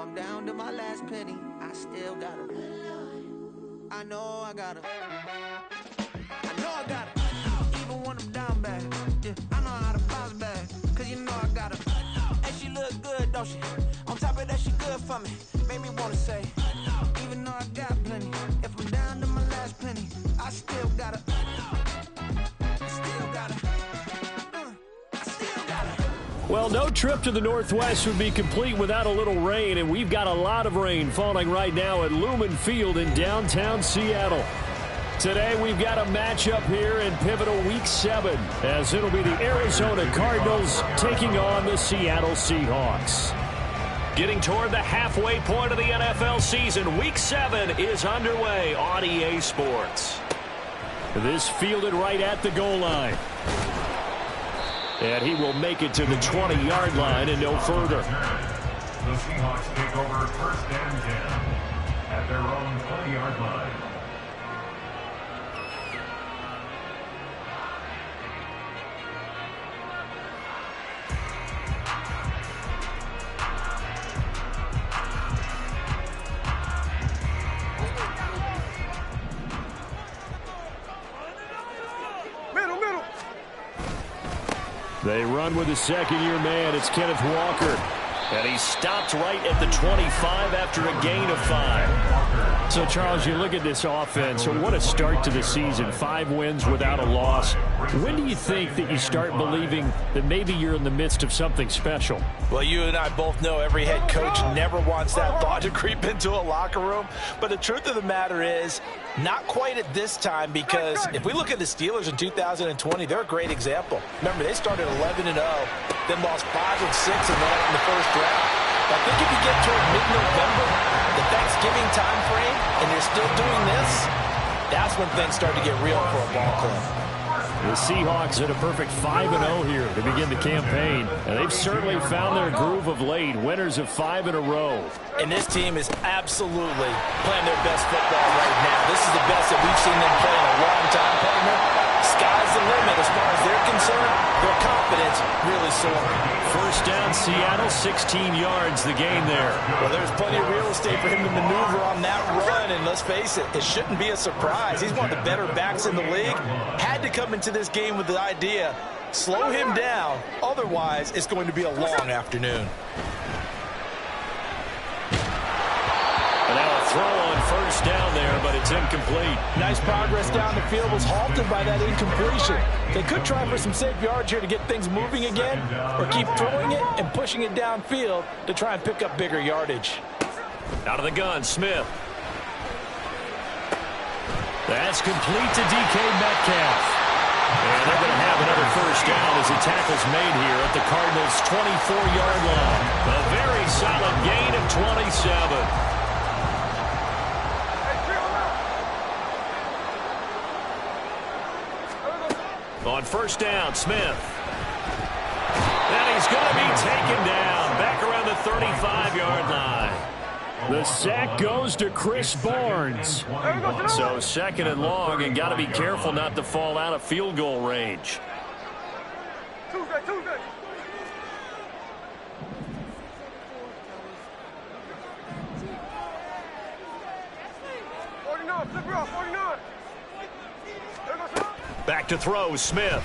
I'm down to my last penny, I still gotta. I know I gotta. I know I gotta. Even when I'm down bad, yeah, I know how to bounce back. Cause you know I gotta. And she look good, don't she? On top of that, she good for me. Made me wanna say, even though I got plenty, if I'm down to my last penny, I still gotta. I still gotta. I still gotta. Well, no trip to the Northwest would be complete without a little rain, and we've got a lot of rain falling right now at Lumen Field in downtown Seattle. Today, we've got a matchup here in pivotal Week 7, as it'll be the Arizona Cardinals taking on the Seattle Seahawks. Getting toward the halfway point of the NFL season, Week 7 is underway on EA Sports. This fielded right at the goal line. And he will make it to the 20-yard line and no further. The Seahawks take over first and 10 at their own 20-yard line. They run with the second-year man. It's Kenneth Walker. And he stopped right at the 25 after a gain of 5. So, Charles, you look at this offense, so what a start to the season. 5 wins without a loss. When do you think that you start believing that maybe you're in the midst of something special? Well, you and I both know every head coach never wants that thought to creep into a locker room. But the truth of the matter is, not quite at this time, because if we look at the Steelers in 2020, they're a great example. Remember, they started 11-0, then lost 5 of 6 and won in the first round. I think if you get toward mid-November, the Thanksgiving time frame, and you're still doing this, that's when things start to get real for a ball club. The Seahawks at a perfect 5-0 here to begin the campaign. And they've certainly found their groove of late, winners of 5 in a row. And this team is absolutely playing their best football right now. This is the best that we've seen them play in a long time, partner. Sky's the limit as far as they're concerned. Their confidence really soaring. First down, Seattle, 16 yards, the gain there. Well, there's plenty of real estate for him to maneuver on that run, and let's face it, it shouldn't be a surprise. He's one of the better backs in the league. Had to come into this game with the idea, slow him down, otherwise it's going to be a long afternoon. And now a throw on first down there, but it's incomplete. Nice progress down the field, was halted by that incompletion. They could try for some safe yards here to get things moving again, or keep throwing it and pushing it downfield to try and pick up bigger yardage. Out of the gun, Smith. That's complete to DK Metcalf. And they're going to have another first down as the tackle's made here at the Cardinals' 24-yard line. A very solid gain of 27. On first down, Smith. And he's going to be taken down back around the 35-yard line. The sack goes to Chris Barnes. So second and long, and got to be careful not to fall out of field goal range. Tuesday. Back to throw, Smith.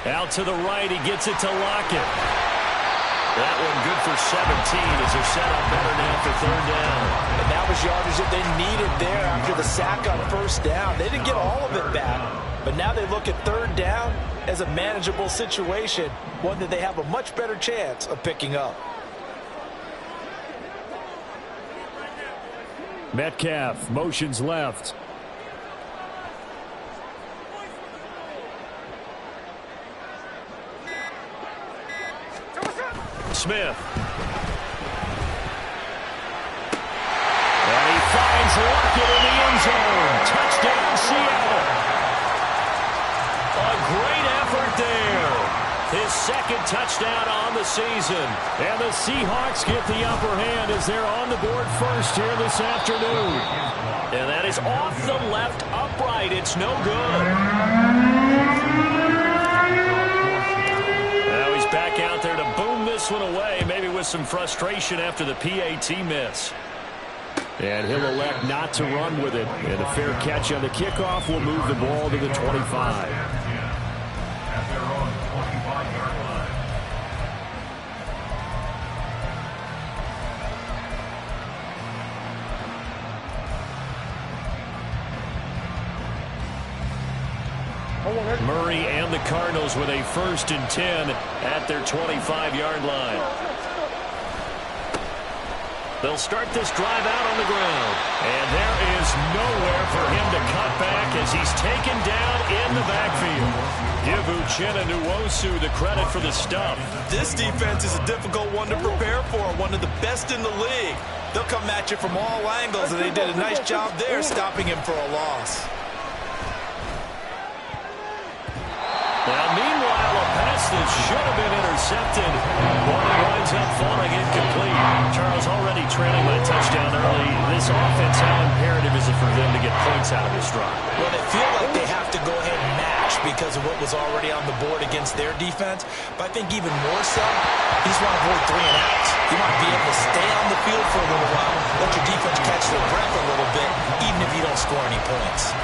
Out to the right, he gets it to Lockett. That one good for 17 as they're set up better now for third down. And that was yardage that they needed there after the sack on first down. They didn't get all of it back, but now they look at third down as a manageable situation, one that they have a much better chance of picking up. Metcalf motions left. Smith. And he finds Lockett in the end zone. Touchdown, Seattle. A great effort there. His second touchdown on the season. And the Seahawks get the upper hand as they're on the board first here this afternoon. And that is off the left upright. It's no good. Now he's back out there to boom this this one away, maybe with some frustration after the PAT miss. And he'll elect not to run with it. And a fair catch on the kickoff will move the ball to the 25. At their own 25-yard line. Murray and the Cardinals with a 1st and 10 at their 25-yard line. They'll start this drive out on the ground. And there is nowhere for him to cut back as he's taken down in the backfield. Give Uchenna Nwosu the credit for the stop. This defense is a difficult one to prepare for, one of the best in the league. They'll come at you from all angles, and they did a nice job there stopping him for a loss. Now, meanwhile, a pass that should have been intercepted, but it winds up falling incomplete. Charles, already trailing by touchdown early. This offense, how imperative is it for them to get points out of this drive? Well, they feel like they have to go ahead and match because of what was already on the board against their defense. But I think even more so, you just want to avoid 3 and outs. You want to be able to stay on the field for a little while, let your defense catch their breath a little bit, even if you don't score any points.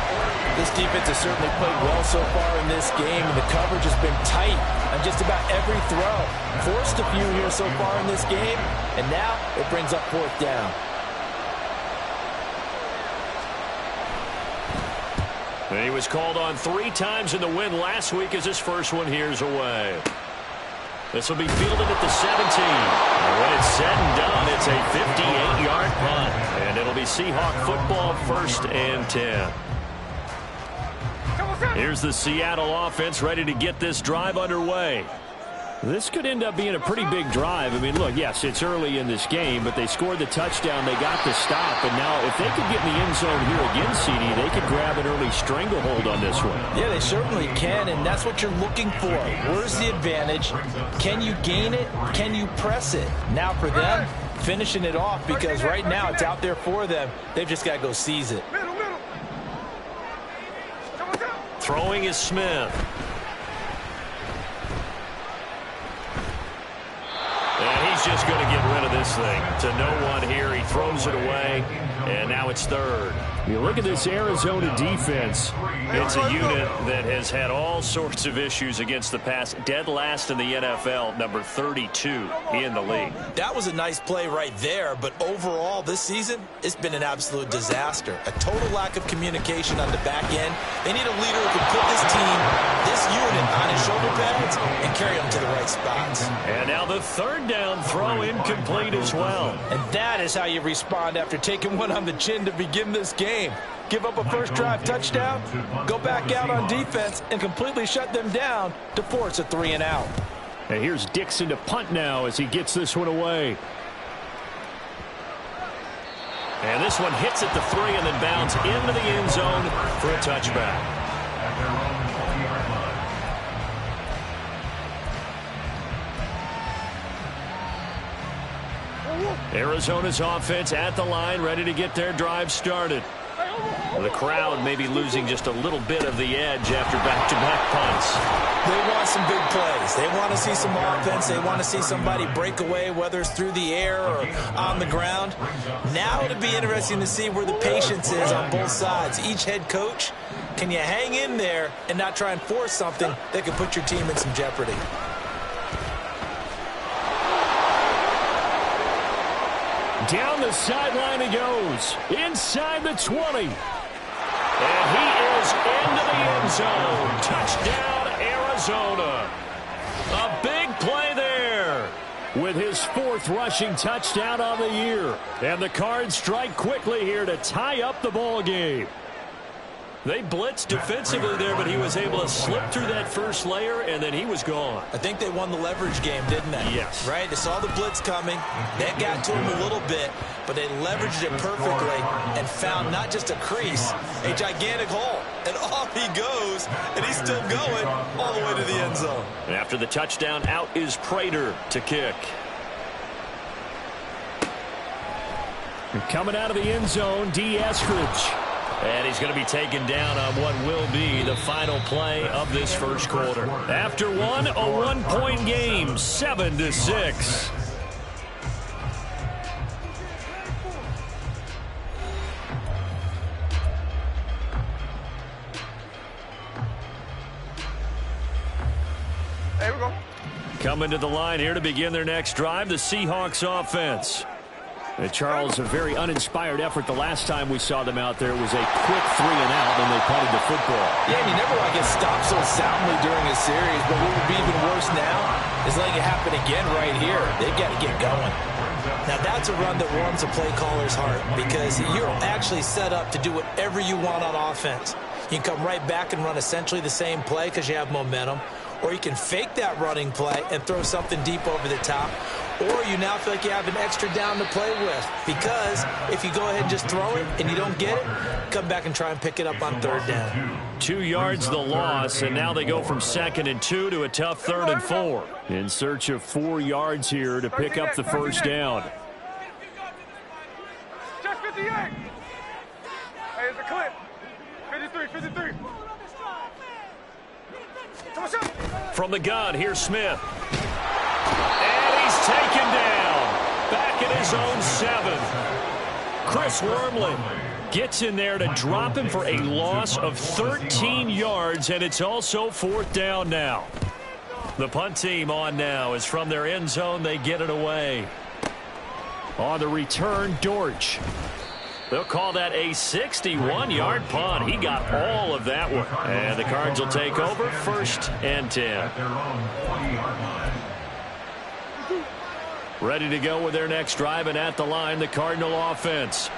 This defense has certainly played well so far in this game, and the coverage has been tight on just about every throw. Forced a few here so far in this game, and now it brings up 4th down. And he was called on 3 times in the win last week as his first one here's away. This will be fielded at the 17. And when it's said and done, it's a 58-yard punt. And it'll be Seahawk football 1st and 10. Here's the Seattle offense ready to get this drive underway. This could end up being a pretty big drive. I mean, look, yes, it's early in this game, but they scored the touchdown. They got the stop. And now if they could get in the end zone here again, CD, they could grab an early stranglehold on this one. Yeah, they certainly can, and that's what you're looking for. Where's the advantage? Can you gain it? Can you press it? Now for them, finishing it off, because right now it's out there for them. They've just got to go seize it. Throwing is Smith. And he's just going to get rid of this thing to no one here. He throws it away, and now it's 3rd. You look at this Arizona defense. It's a unit that has had all sorts of issues against the pass. Dead last in the NFL, number 32 in the league. That was a nice play right there, but overall this season, it's been an absolute disaster. A total lack of communication on the back end. They need a leader who can put this team, this unit, on his shoulder pads and carry them to the right spots. And now the 3rd down throw incomplete as well. And that is how you respond after taking one on the chin to begin this game. Give up a first drive touchdown, go back out on defense, and completely shut them down to force a 3 and out. And here's Dixon to punt now as he gets this one away. And this one hits at the 3 and then bounds into the end zone for a touchback. At their own 20-yard line. Arizona's offense at the line, ready to get their drive started. The crowd may be losing just a little bit of the edge after back-to-back punts. They want some big plays. They want to see some offense. They want to see somebody break away, whether it's through the air or on the ground. Now it'll be interesting to see where the patience is on both sides. Each head coach, can you hang in there and not try and force something that could put your team in some jeopardy? Down the sideline he goes, inside the 20. And he is into the end zone. Touchdown, Arizona. A big play there with his 4th rushing touchdown on the year. And the Cards strike quickly here to tie up the ball game. They blitzed defensively there, but he was able to slip through that first layer, and then he was gone. I think they won the leverage game, didn't they? Yes. Right? They saw the blitz coming. That got to him a little bit, but they leveraged it perfectly and found not just a crease, a gigantic hole. And off he goes, and he's still going all the way to the end zone. And after the touchdown, out is Prater to kick. And coming out of the end zone, D. Eskridge. And he's going to be taken down on what will be the final play of this first quarter. After one, a 1-point game, 7-6. Hey, we go. Coming to the line here to begin their next drive, the Seahawks offense. And Charles, a very uninspired effort the last time we saw them out there. It was a quick 3-and-out, and they punted the football. Yeah, and you never want to get stopped so soundly during a series, but what would be even worse now is letting it happen again right here. They've got to get going. Now, that's a run that warms a play caller's heart because you're actually set up to do whatever you want on offense. You can come right back and run essentially the same play because you have momentum, or you can fake that running play and throw something deep over the top, or you now feel like you have an extra down to play with because if you go ahead and just throw it and you don't get it, come back and try and pick it up on third down. 2 yards the loss, and now they go from 2nd and 2 to a tough 3rd and 4. In search of 4 yards here to pick up the first down. Just 58. Hey, it's a clip. 53. From the gun, here's Smith. And he's taken down. Back at his own 7. Chris Wormley gets in there to drop him for a loss of 13 yards, and it's also 4th down now. The punt team on now is from their end zone. They get it away. On the return, Dortch. They'll call that a 61-yard punt. He got all of that one. And the Cards will take over 1st and 10. Ready to go with their next drive, and at the line, the Cardinal offense.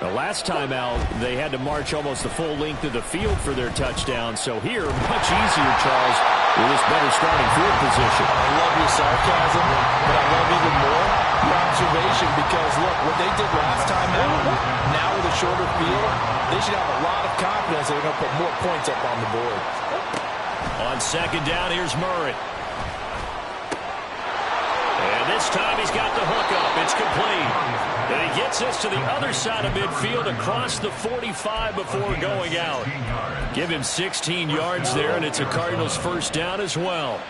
The last time out, they had to march almost the full length of the field for their touchdown. So here, much easier, Charles, with this better starting field position. I love your sarcasm, but I love even more your observation because, look, what they did last time out, now with a shorter field, they should have a lot of confidence that they're going to put more points up on the board. On 2nd down, here's Murray. And this time he's got the hook up. It's complete. And he gets us to the other side of midfield across the 45 before going out. Give him 16 yards there, and it's a Cardinals first down as well.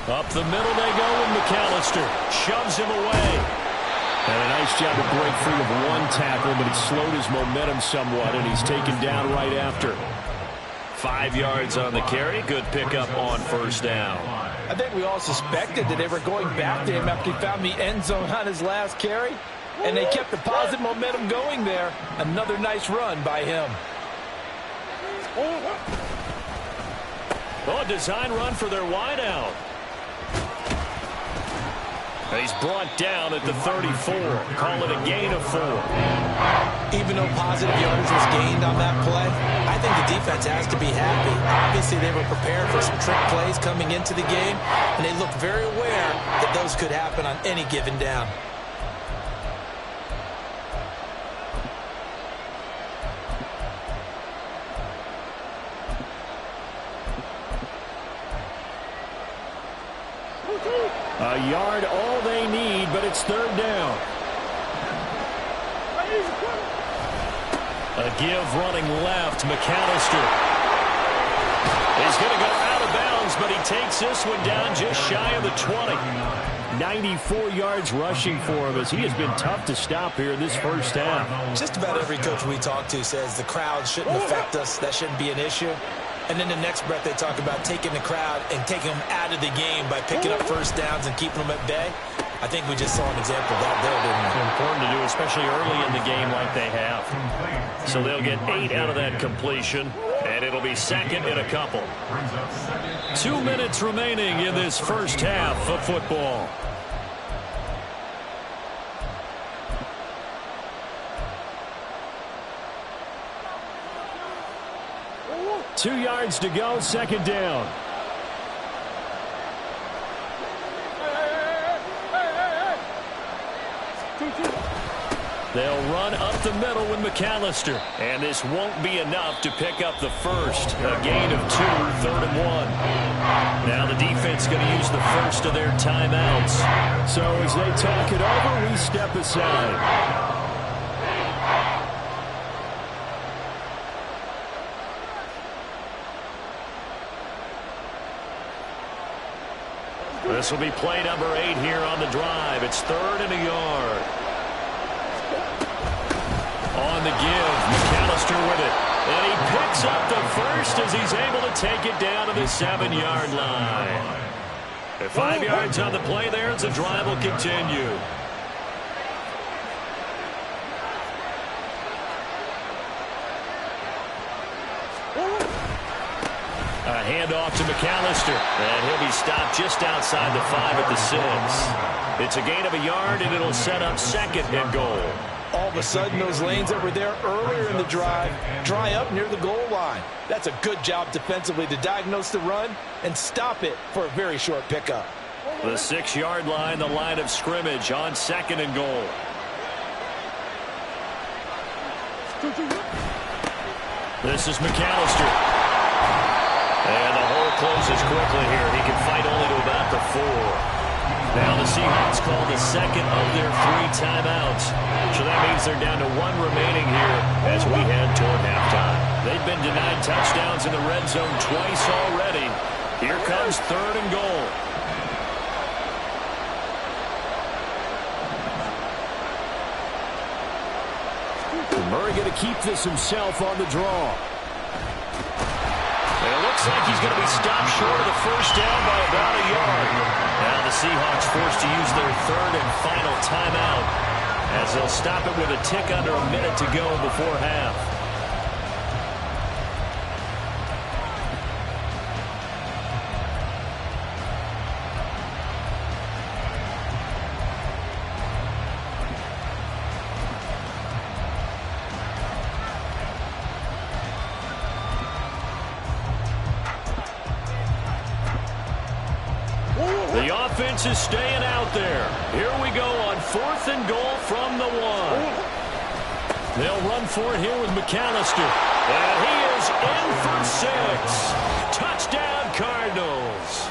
Up the middle they go, and McAllister shoves him away. And a nice job to break free of one tackle, but it slowed his momentum somewhat, and he's taken down right after. 5 yards on the carry. Good pickup on first down. I think we all suspected that they were going back to him after he found the end zone on his last carry, and they kept the positive momentum going there. Another nice run by him. Oh, design run for their wideout. He's brought down at the 34. Call it a gain of 4. Even though positive yardage was gained on that play, I think the defense has to be happy. Obviously, they were prepared for some trick plays coming into the game, and they looked very aware that those could happen on any given down. A yard, all they need, but it's 3rd down. A give running left. McAllister is going to go out of bounds, but he takes this one down just shy of the 20. 94 yards rushing for him as he has been tough to stop here in this first half. Just about every coach we talk to says the crowd shouldn't affect us. That shouldn't be an issue. And then the next breath they talk about taking the crowd and taking them out of the game by picking up first downs and keeping them at bay. I think we just saw an example of that there, didn't we? Important to do, especially early in the game like they have. So they'll get 8 out of that completion, and it'll be 2nd and a couple. 2 minutes remaining in this first half of football. Two yards to go, 2nd down. They'll run up the middle with McAllister. And this won't be enough to pick up the first. A gain of 2, 3rd and 1. Now the defense offense going to use the first of their timeouts. So as they talk it over, we step aside. This will be play number 8 here on the drive. It's 3rd and a yard. On the give, McAllister with it. And he picks up the first as he's able to take it down to the 7-yard line. 5 yards on the play there as the drive will continue. A handoff to McAllister, and he'll be stopped just outside the 5 at the 6. It's a gain of a yard, and it'll set up 2nd and goal. All of a sudden, those lanes that were there earlier in the drive dry up near the goal line. That's a good job defensively to diagnose the run and stop it for a very short pickup. The 6-yard line, the line of scrimmage on 2nd and goal. This is McAllister. And the hole closes quickly here. He can fight only to about the 4. Now the Seahawks call the 2nd of their 3 timeouts. So that means they're down to 1 remaining here as we head toward halftime. They've been denied touchdowns in the red zone twice already. Here comes 3rd and goal. Murray going to keep this himself on the draw. It looks like he's going to be stopped short of the first down by about a yard. Now the Seahawks forced to use their 3rd and final timeout as they'll stop it with a tick under a minute to go before half. The offense is staying out there. Here we go on 4th and goal from the 1. They'll run for it here with McAllister. And he is in for 6. Touchdown, Cardinals.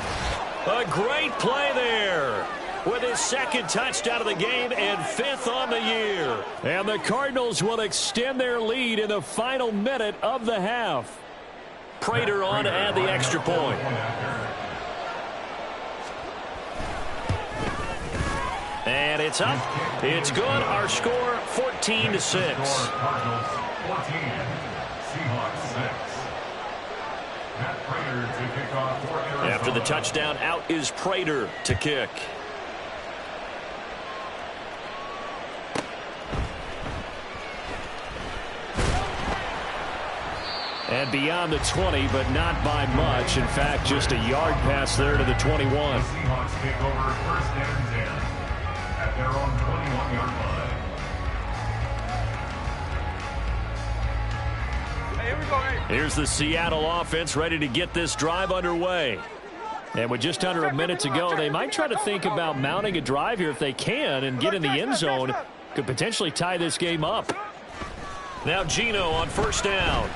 A great play there with his 2nd touchdown of the game and 5th on the year. And the Cardinals will extend their lead in the final minute of the half. Prater on to add the extra point. And it's up. It's good. Our score, 14-6. Cardinals 14, Seahawks 6. Matt Prater to kick off for Arizona. After the touchdown, out is Prater to kick. And beyond the 20, but not by much. In fact, just a yard pass there to the 21. The Seahawks take over 1st and 10 at their own 21-yard line. Hey, here we go, hey. Here's the Seattle offense ready to get this drive underway. And with just under a minute to go, they might try to think about mounting a drive here if they can and get in the end zone. Could potentially tie this game up. Now Geno on 1st down.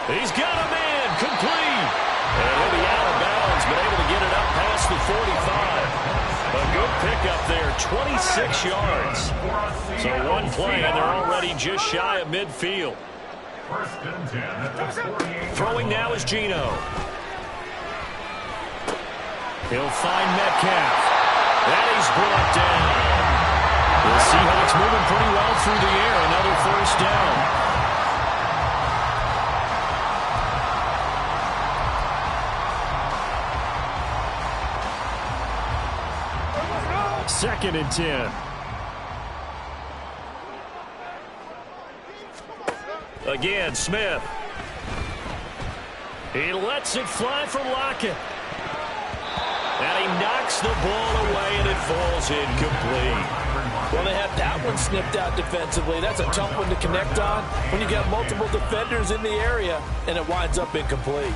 He's got a man complete. And he'll be out of bounds, but able to get it up past the 45. A good pickup there, 26 yards. So one play, and they're already just shy of midfield. 1st and 10 at the 48. Throwing now is Geno. He'll find Metcalf. And he's brought down. The Seahawks moving pretty well through the air. Another 1st down. 2nd and 10. Again, Smith. He lets it fly from Lockett. And he knocks the ball away, and it falls incomplete. Well, they had that one snipped out defensively. That's a tough one to connect on when you got multiple defenders in the area, and it winds up incomplete.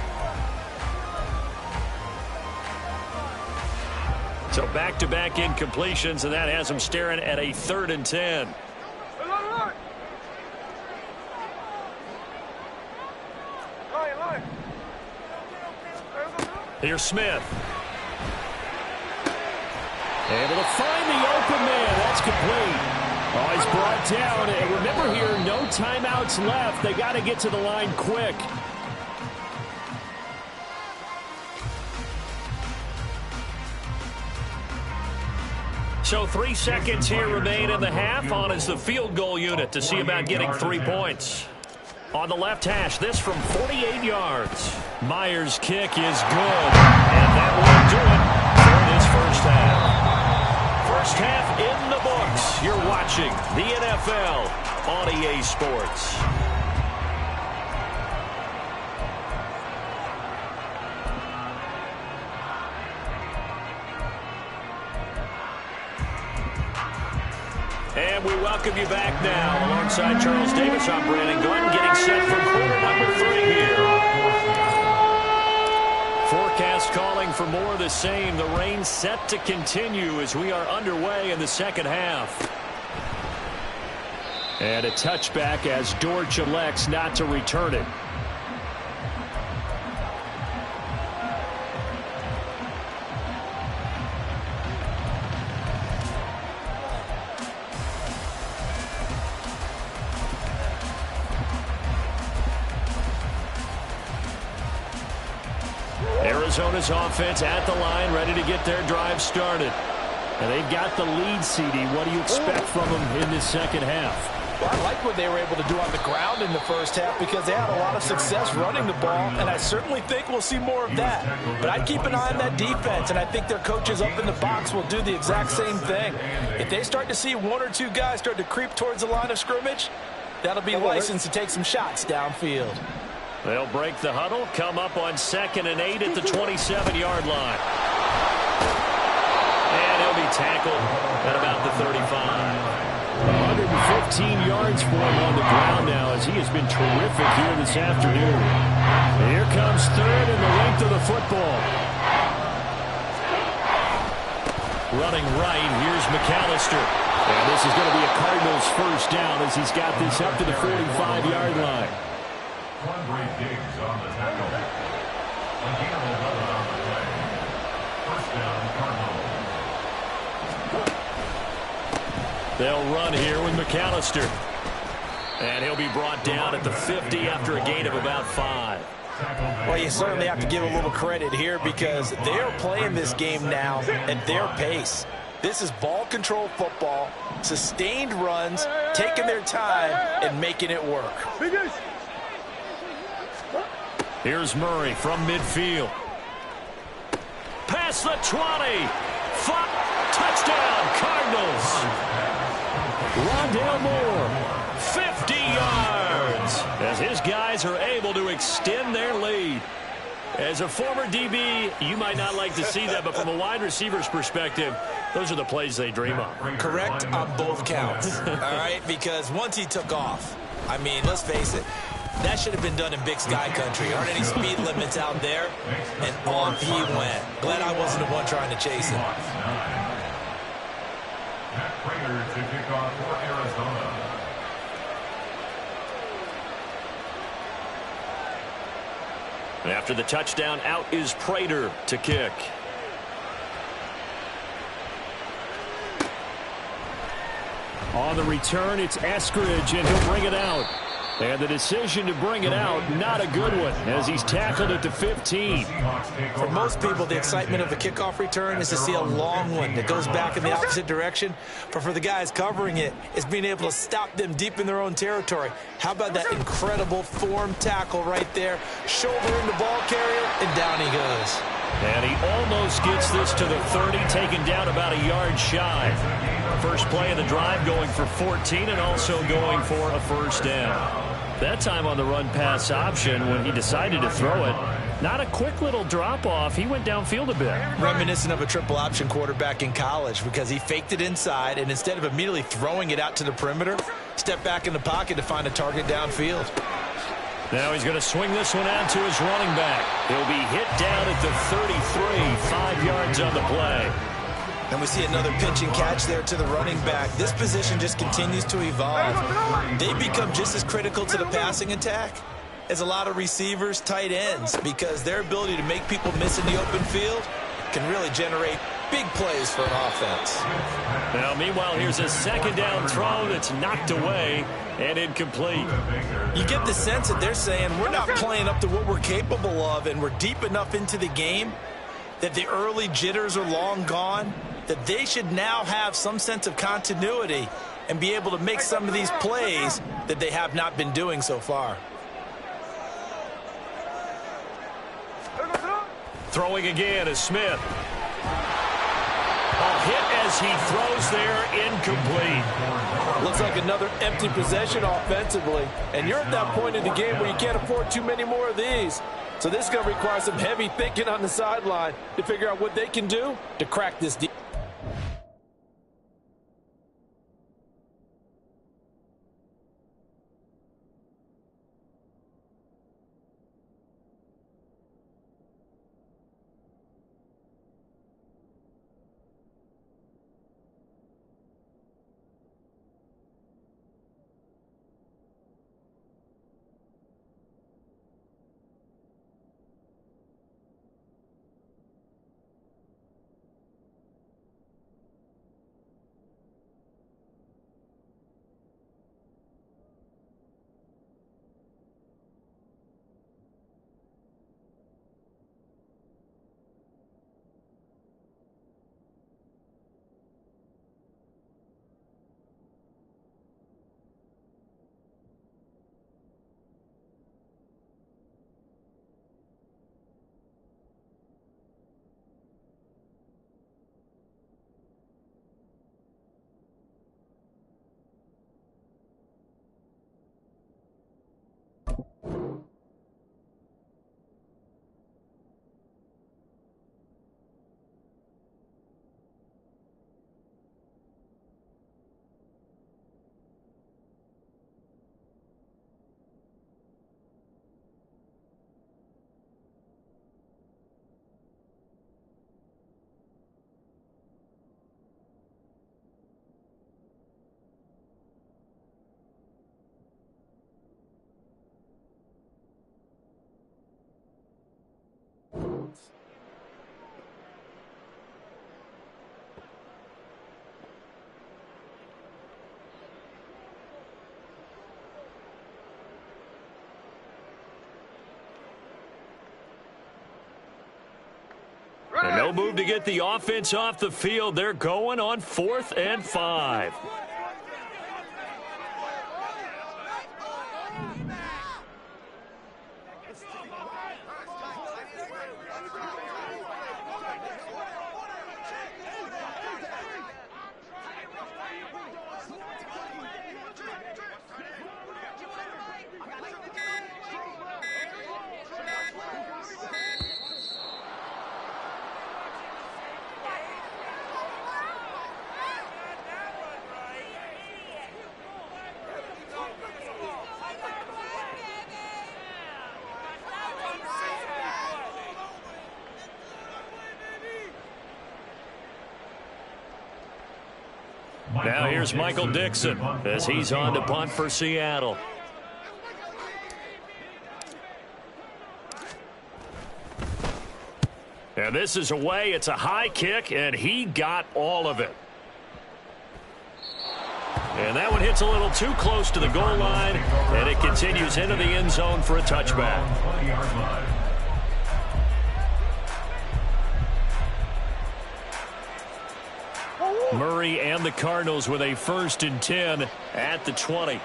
So back-to-back incompletions, and that has them staring at a 3rd and 10. Here's Smith. Able to find the open man. That's complete. Oh, he's brought down. And remember here, no timeouts left. They got to get to the line quick. So 3 seconds here remain in the half. On is the field goal unit to see about getting 3 points. On the left hash, this from 48 yards. Myers' kick is good. And that will do it for this first half. First half in the books. You're watching the NFL on EA Sports. And we welcome you back now. Alongside Charles Davis, I'm Brandon Gordon, getting set for quarter number 3 here. Forecast calling for more of the same. The rain set to continue as we are underway in the second half. And a touchback as Dortch elects not to return it. Arizona's offense at the line, ready to get their drive started. And they've got the lead, CD. What do you expect from them in this second half? Well, I like what they were able to do on the ground in the first half because they had a lot of success running the ball, and I certainly think we'll see more of that. But I'd keep an eye on that defense, and I think their coaches up in the box will do the exact same thing. If they start to see 1 or 2 guys start to creep towards the line of scrimmage, that'll be license to take some shots downfield. They'll break the huddle, come up on 2nd and 8 at the 27-yard line. And he'll be tackled at about the 35. 115 yards for him on the ground now as he has been terrific here this afternoon. Here comes 3rd and the length of the football. Running right, here's McAllister. And this is going to be a Cardinals first down as he's got this up to the 45-yard line. Andre Diggs on the tackle. Again, 11 on the play. First down, Cardinals. They'll run here with McAllister. And he'll be brought down at the 50 after a gain of about 5. Well, you certainly have to give a little credit here because they are playing this game now at their pace. This is ball control football, sustained runs, taking their time, and making it work. Here's Murray from midfield. Past the 20. Touchdown, Cardinals. Rondale Moore, 50 yards. As his guys are able to extend their lead. As a former DB, you might not like to see that, but from a wide receiver's perspective, those are the plays they dream of. Correct on both counts, all right? Because once he took off, I mean, let's face it, that should have been done in Big Sky Country. Aren't any speed limits out there? And off he went. Glad I wasn't the one trying to chase him. Matt Prater to kick off for Arizona. After the touchdown, out is Prater to kick. On the return, it's Eskridge, and he'll bring it out. And the decision to bring it out, not a good one, as he's tackled at the 15. For most people, the excitement of the kickoff return is to see a long one that goes back in the opposite direction. But for the guys covering it, it's being able to stop them deep in their own territory. How about that incredible form tackle right there? Shoulder in the ball carrier, and down he goes. And he almost gets this to the 30, taken down about a yard shy. First play of the drive going for 14 and also going for a first down. That time on the run-pass option when he decided to throw it, not a quick little drop-off. He went downfield a bit. Reminiscent of a triple option quarterback in college because he faked it inside and instead of immediately throwing it out to the perimeter, stepped back in the pocket to find a target downfield. Now he's going to swing this one out to his running back. He'll be hit down at the 33, 5 yards on the play. And we see another pitch and catch there to the running back. This position just continues to evolve. They become just as critical to the passing attack is a lot of receivers, tight ends, because their ability to make people miss in the open field can really generate big plays for an offense. Now, meanwhile, here's a second down throw that's knocked away and incomplete. You get the sense that they're saying we're not playing up to what we're capable of, and we're deep enough into the game that the early jitters are long gone, that they should now have some sense of continuity and be able to make some of these plays that they have not been doing so far. Throwing again is Smith. A hit as he throws there, incomplete. Looks like another empty possession offensively. And you're at that point in the game where you can't afford too many more of these. So this is going to require some heavy thinking on the sideline to figure out what they can do to crack this deal. And no move to get the offense off the field. They're going on 4th and 5. Now here's Michael Dixon as he's on to punt for Seattle. And this is away. It's a high kick, and he got all of it. And that one hits a little too close to the goal line, and it continues into the end zone for a touchback. Murray and the Cardinals with a 1st and 10 at the 20.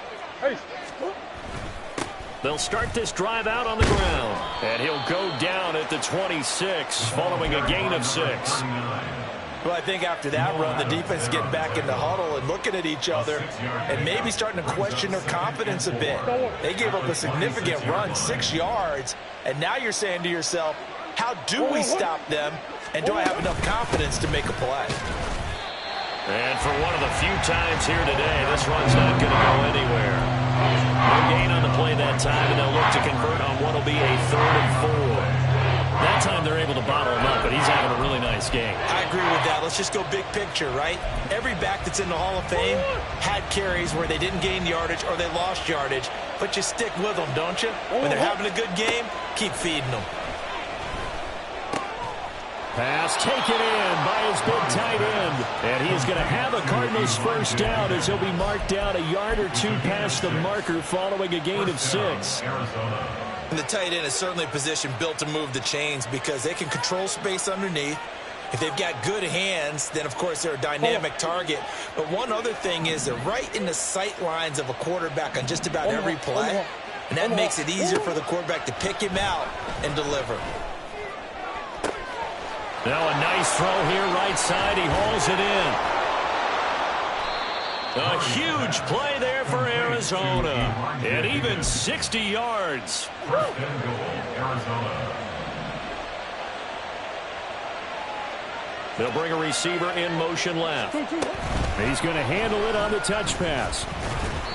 They'll start this drive out on the ground, and he'll go down at the 26 following a gain of 6. Well, I think after that run, the defense is getting back in the huddle and looking at each other and maybe starting to question their confidence a bit. They gave up a significant run, 6 yards, and now you're saying to yourself, how do we stop them, and do I have enough confidence to make a play? And for one of the few times here today, this run's not going to go anywhere. No gain on the play that time, and they'll look to convert on what will be a 3rd and 4. That time they're able to bottle them up. but he's having a really nice game. I agree with that. Let's just go big picture, right? Every back that's in the Hall of Fame had carries where they didn't gain yardage or they lost yardage, but you stick with them, don't you? When they're having a good game, keep feeding them. Pass taken in by his big tight end. And he is going to have a Cardinals first down as he'll be marked down a yard or two past the marker following a gain of 6. And the tight end is certainly a position built to move the chains because they can control space underneath. If they've got good hands, then, of course, they're a dynamic target. But one other thing is they're right in the sight lines of a quarterback on just about every play. And that makes it easier for the quarterback to pick him out and deliver. Now a nice throw here right side. He hauls it in. A huge play there for Arizona. And even 60 yards. First and goal, Arizona. They'll bring a receiver in motion left. He's going to handle it on the touch pass.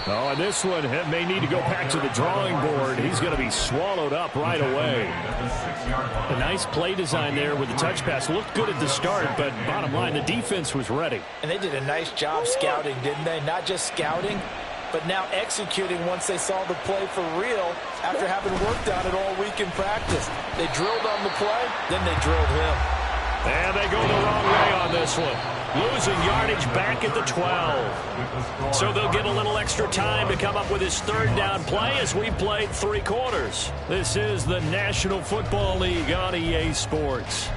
Oh, and this one may need to go back to the drawing board. He's going to be swallowed up right away. A nice play design there with the touch pass. Looked good at the start, but bottom line, the defense was ready. And they did a nice job scouting, didn't they? Not just scouting, but now executing once they saw the play for real after having worked on it all week in practice. They drilled on the play, then they drilled him. And they go the wrong way on this one. Losing yardage back at the 12. So they'll get a little extra time to come up with his third down play as we played 3 quarters. This is the National Football League on EA Sports.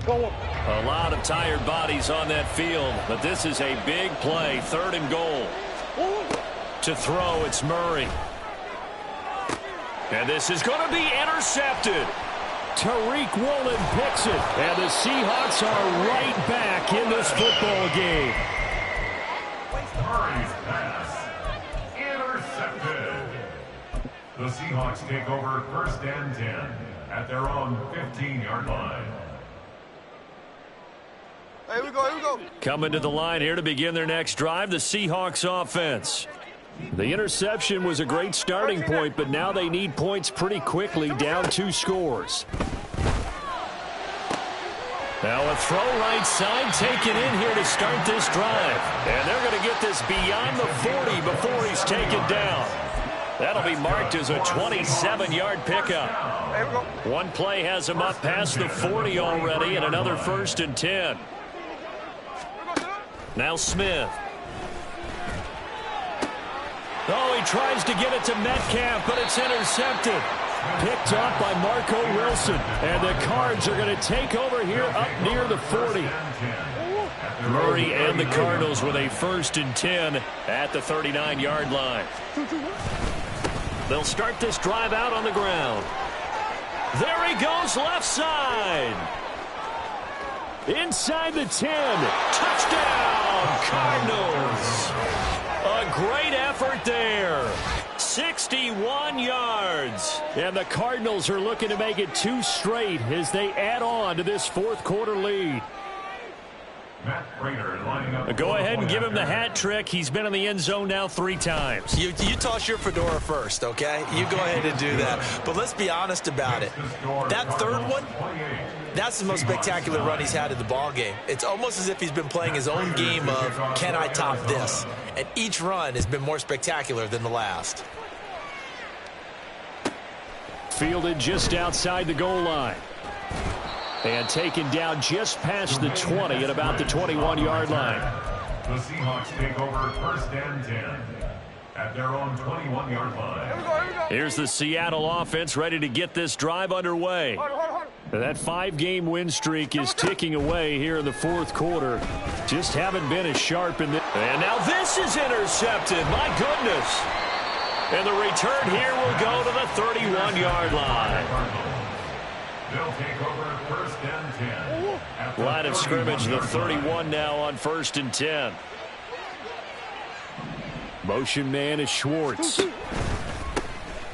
A lot of tired bodies on that field, but this is a big play. 3rd and goal. To throw, it's Murray. And this is going to be intercepted. Tariq Woolen picks it. And the Seahawks are right back in this football game. Murray's pass. Intercepted. The Seahawks take over 1st and 10 at their own 15-yard line. Here we go. Coming to the line here to begin their next drive, the Seahawks offense. The interception was a great starting point, but now they need points pretty quickly, down 2 scores. Now a throw right side taken in here to start this drive. And they're going to get this beyond the 40 before he's taken down. That'll be marked as a 27-yard pickup. Here we go. One play has him up past the 40 already, and another 1st and 10. Now Smith. Oh, he tries to get it to Metcalf, but it's intercepted. Picked up by Marco Wilson. And the Cards are going to take over here up near the 40. Murray and the Cardinals with a 1st and 10 at the 39-yard line. They'll start this drive out on the ground. There he goes, left side. Inside the 10. Touchdown, Cardinals. A great effort there. 61 yards. And the Cardinals are looking to make it 2 straight as they add on to this 4th quarter lead. Go ahead and give him the hat trick. He's been in the end zone now 3 times. You toss your fedora first, okay? You go ahead and do that. But let's be honest about it. That 3rd one, that's the most spectacular run he's had in the ballgame. It's almost as if he's been playing his own game of, can I top this? And each run has been more spectacular than the last. Fielded just outside the goal line. And taken down just past the 20 at about the 21-yard line. The Seahawks take over 1st and 10 at their own 21-yard line. Here we go. Here's the Seattle offense ready to get this drive underway. Hold. That 5-game win streak is ticking away here in the 4th quarter. Just haven't been as sharp in this. And now this is intercepted. My goodness. And the return here will go to the 31-yard line. They'll take over 1st and 10. Line of scrimmage, the 31 now on 1st and 10. Motion man is Schwartz.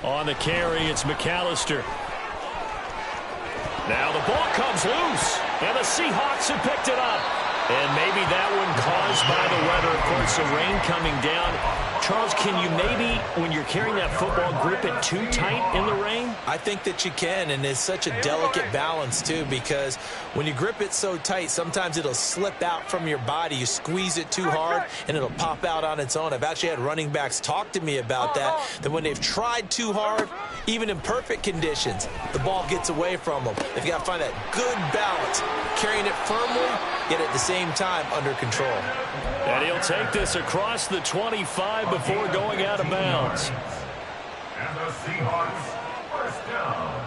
On the carry, it's McAllister. Now the ball comes loose, and the Seahawks have picked it up. And maybe that one caused by the weather. Of course, the rain coming down. Charles, can you maybe, when you're carrying that football, grip it too tight in the rain? I think that you can, and it's such a delicate balance, too, because when you grip it so tight, sometimes it'll slip out from your body. You squeeze it too hard, and it'll pop out on its own. I've actually had running backs talk to me about that when they've tried too hard, even in perfect conditions, the ball gets away from them. They've got to find that good balance, carrying it firmly, yet at the same time under control. And he'll take this across the 25 before going out of bounds. And the Seahawks, first down.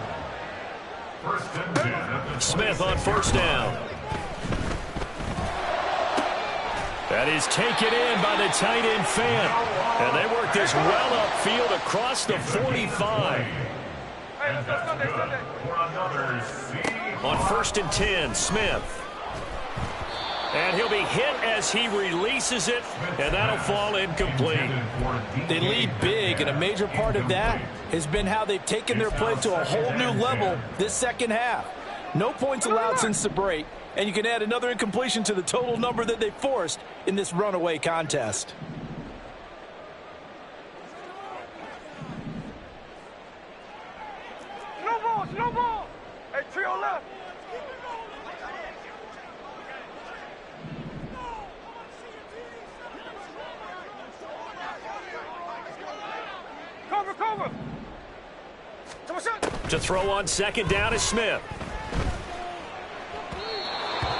First and 10 at the Smith on first down. That is taken in by the tight end Fan. And they work this well upfield across the 45. And that's good for another Seahawks. On first and 10, Smith. And he'll be hit as he releases it, and that'll fall incomplete. They lead big, and a major part of that has been how they've taken their play to a whole new level this second half. No points allowed since the break, and you can add another incompletion to the total number that they forced in this runaway contest. Slow ball. Hey, trio left. Cover. To throw on second down is Smith.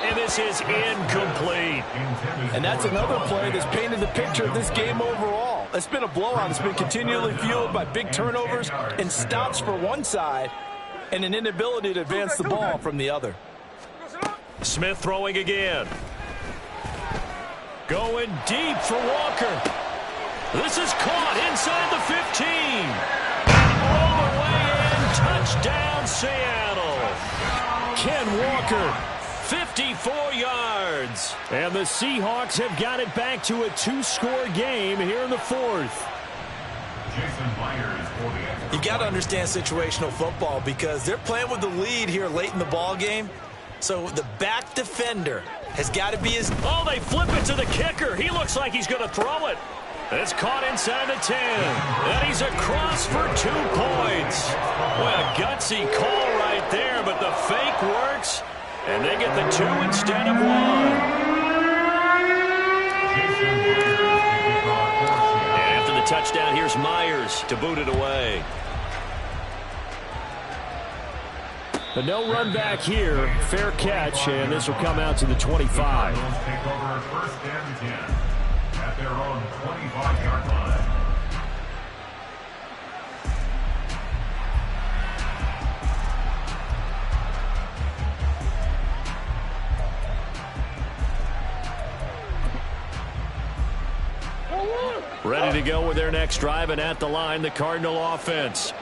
And this is incomplete. And that's another play that's painted the picture of this game overall. It's been a blowout. It's been continually fueled by big turnovers and stops for one side and an inability to advance the ball from the other. Smith throwing again. Going deep for Walker. This is caught inside the 15. All the way in. Touchdown, Seattle. Ken Walker, 54 yards. And the Seahawks have got it back to a two-score game here in the fourth. You've got to understand situational football because they're playing with the lead here late in the ball game. So the back defender has got to be his... Oh, they flip it to the kicker. He looks like he's going to throw it. It's caught inside the 10. And he's across for 2 points. Well, a gutsy call right there, but the fake works. And they get the 2 instead of 1. And after the touchdown, here's Myers to boot it away. But no run back here. Fair catch, and this will come out to the 25. Take over first and 10 at their own 25-yard line. Ready to go with their next drive, and at the line, the Cardinal offense.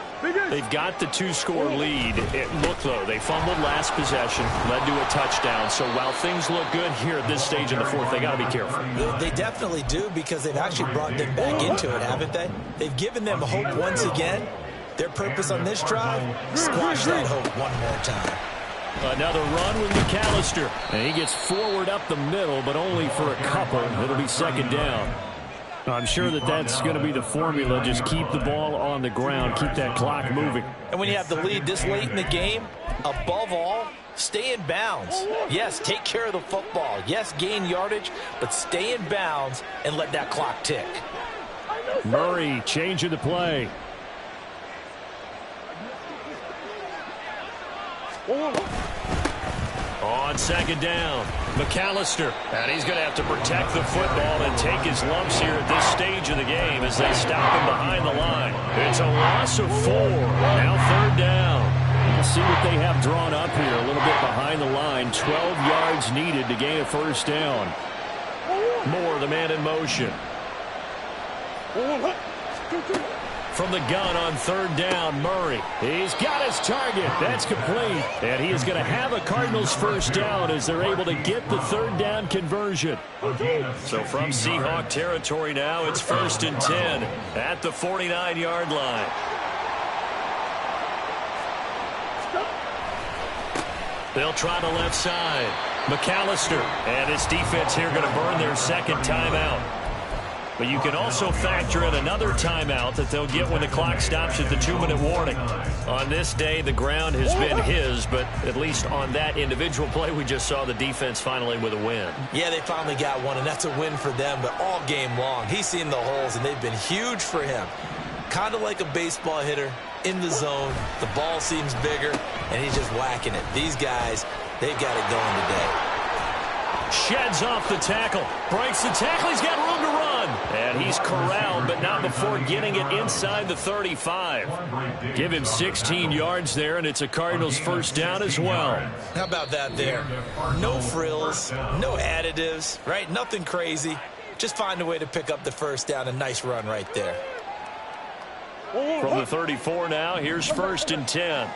They've got the 2-score lead. Look, though, they fumbled last possession, led to a touchdown. So while things look good here at this stage in the fourth, they got to be careful. They definitely do because they've actually brought them back into it, haven't they? They've given them hope once again. Their purpose on this drive, squash that hope one more time. Another run with McAllister. And he gets forward up the middle, but only for a couple. It'll be second down. I'm sure that's going to be the formula. Just keep the ball on the ground. Keep that clock moving. And when you have the lead this late in the game, above all, stay in bounds. Yes, take care of the football. Yes, gain yardage, but stay in bounds and let that clock tick. Murray changing the play. On second down, McAllister. And he's going to have to protect the football and take his lumps here at this stage of the game as they stop him behind the line. It's a loss of 4. Now third down. We'll see what they have drawn up here. A little bit behind the line. 12 yards needed to gain a first down. Moore, the man in motion. From the gun on third down, Murray. He's got his target. That's complete. And he is going to have a Cardinals first down as they're able to get the third down conversion. So from Seahawk territory now, it's first and 10 at the 49-yard line. They'll try the left side. McAllister and his defense here going to burn their second timeout. But you can also factor in another timeout that they'll get when the clock stops at the 2-minute warning. On this day, the ground has been his, but at least on that individual play, we just saw the defense finally with a win. Yeah, they finally got one, and that's a win for them, but all game long, he's seen the holes, and they've been huge for him. Kind of like a baseball hitter in the zone. The ball seems bigger, and he's just whacking it. These guys, they've got it going today. Sheds off the tackle. Breaks the tackle. He's got room to run. And he's corralled, but not before getting it inside the 35. Give him 16 yards there, and it's a Cardinals first down as well. How about that there? No frills, no additives, right? Nothing crazy. Just find a way to pick up the first down. A nice run right there. From the 34 now, here's 1st and 10.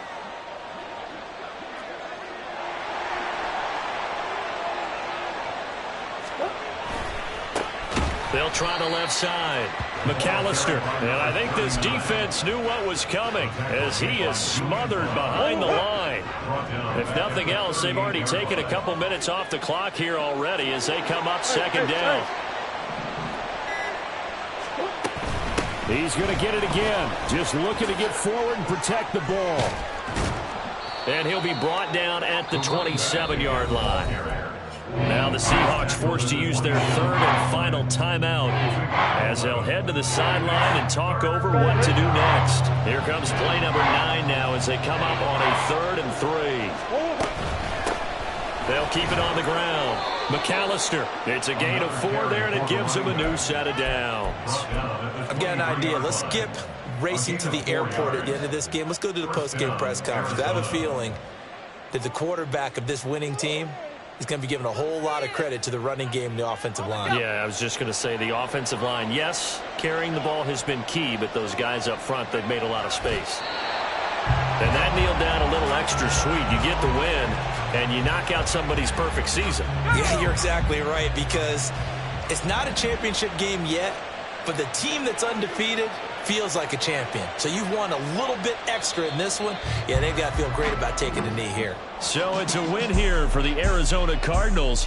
They'll try the left side. McAllister. And I think this defense knew what was coming as he is smothered behind the line. If nothing else, they've already taken a couple minutes off the clock here already as they come up 2nd down. He's going to get it again. Just looking to get forward and protect the ball. And he'll be brought down at the 27-yard line. Now the Seahawks forced to use their 3rd and final timeout as they'll head to the sideline and talk over what to do next. Here comes play number 9 now as they come up on a 3rd and 3. They'll keep it on the ground. McAllister. It's a gain of 4 there, and it gives them a new set of downs. I've got an idea. Let's skip racing to the airport at the end of this game. Let's go to the post-game press conference. I have a feeling that the quarterback of this winning team is going to be given a whole lot of credit to the running game and the offensive line. Yeah, I was just going to say the offensive line, yes, carrying the ball has been key, but those guys up front, they've made a lot of space. And that kneeled down a little extra sweet. You get the win, and you knock out somebody's perfect season. Yeah, you're exactly right, because it's not a championship game yet, but the team that's undefeated feels like a champion. So you've won a little bit extra in this one. Yeah, they've got to feel great about taking a knee here. So it's a win here for the Arizona Cardinals.